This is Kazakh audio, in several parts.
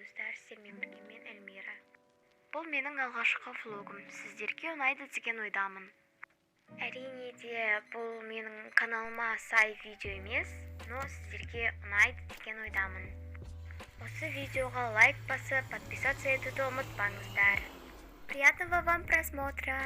достар, сіздермен бірге мен Эльмира. Бұл менің алғашқы влогым. Сіздерге ұнайды деген ойдамын. Әрине де бұл менің каналыма сай видео емес, но сіздерге ұнайды деген ойдамын. Осы видеоға лайк басып, подписаться етуді ұмытпаңыздар. Приятного вам просмотра!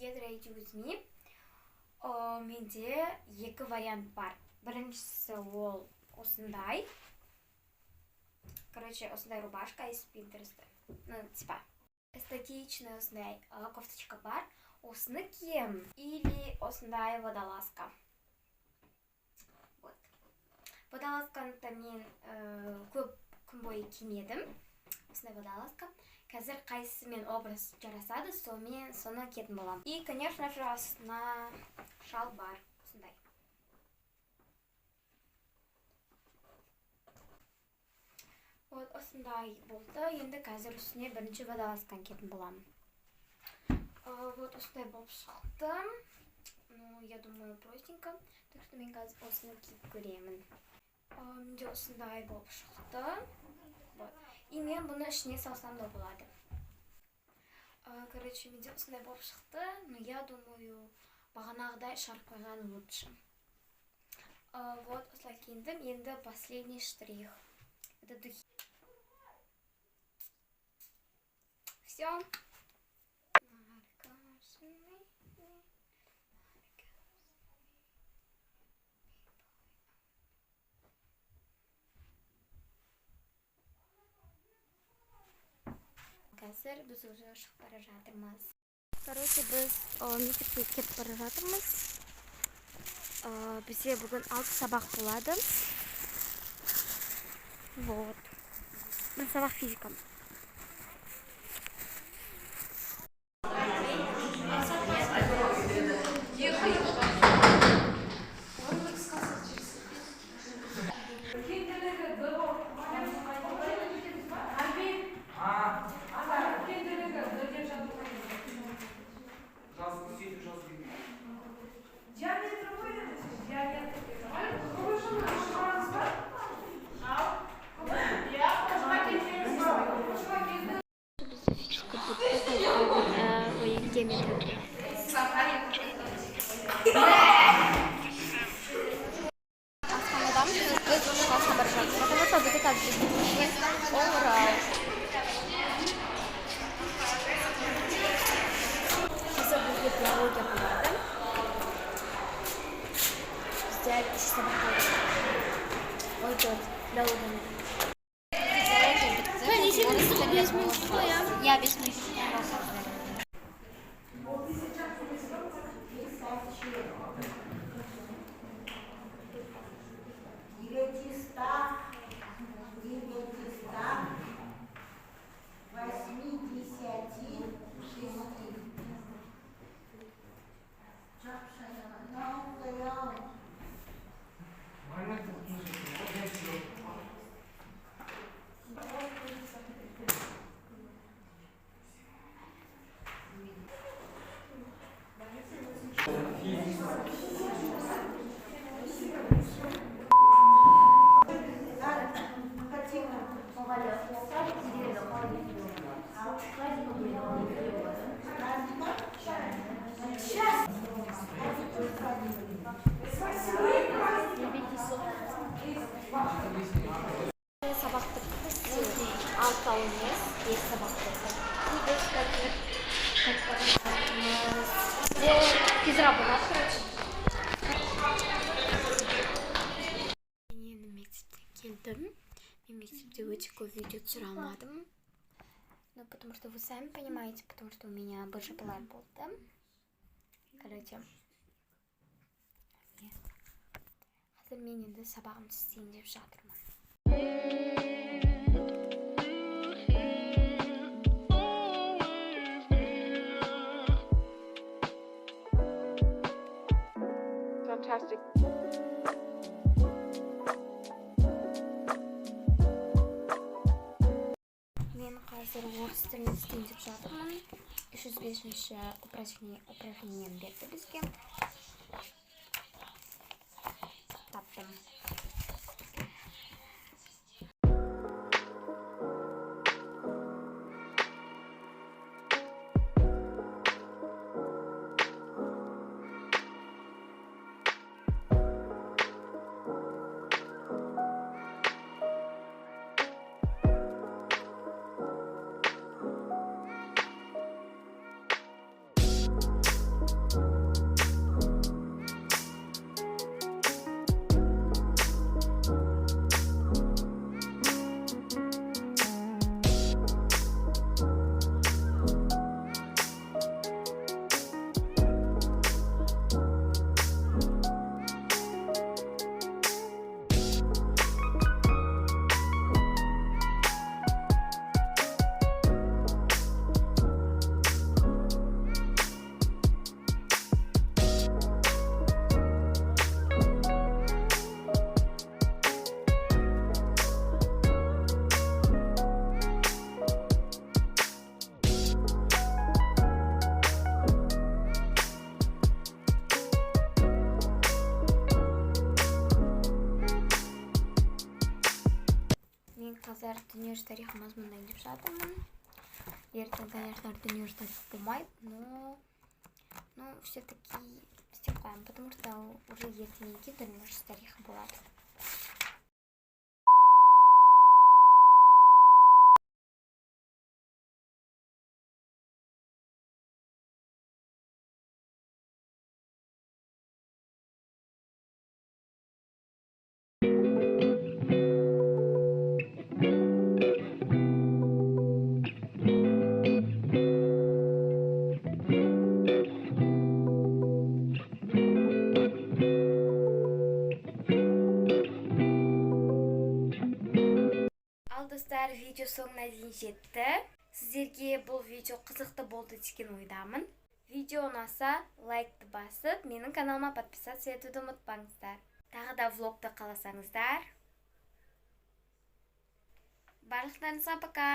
Get ready with me. Менде екі вариант бар. Біріншісі ол осындай. Осындай рубашка из Pinterest. Типа эстетичный осындай кофточка бар. Осыны кием. Или осындай водолазка. Вот. Водолазканы мен көп күн бойы кимедім. Осындай водолазка. Қазір қайсымен образ жарасады, соны киетін болам. И, конечно же, астына шал бар. Осындай. Вот осындай болды. Енді қазір үстіне бірінші водолазканы киетін болам. Вот осындай болып шықты. Я думаю, простенько. Так что мен қазір осыны киіп көремін. Менде осындай болып шықты. И мен бұны ішіне салсам да болады. Менде осындай болып шықты, но я думаю, бағанағыдай шарп қойған лучше. Вот, осылай киіндім. Енді последний штрих. Это духи. Все. Қазір біз уже шығып бара жатырмыз. Біз мектепке кетіп бара жатырмыз. Бізде бүгін 6 сабақ болады. Вот. Бір сабақ физика. Я без них. Sabah 6 емес, 5 сабақ болды. көп видео түсіре алмадым. Ну, потому что вы сами понимаете, потому что у меня больше план был, да? Короче. Қазір мен енді сабағымды істейін деп жатырмын. Fantastic. Мен қазір орыс тілін істейін деп жатырмын. 305-ші упражнениені берді бізге. Таптым. Мен қазір дүниежүзі тарихы мазмұндайын деп жатырмын. Ертең, конечно, дүниежүзі тарихы болмайды, но все-таки істеп қоямын, потому что уже ертеңнен кейін дүниежүзі тарихы болады. Достар, видео соңына дейін жетті. Сіздерге бұл видео қызықты болды деген ойдамын. Видео ұнаса, лайкты басып, менің каналыма подписаться етуді ұмытпаңыздар. Тағы да влогты қаласаңыздар. Барлықтарыңызға пока.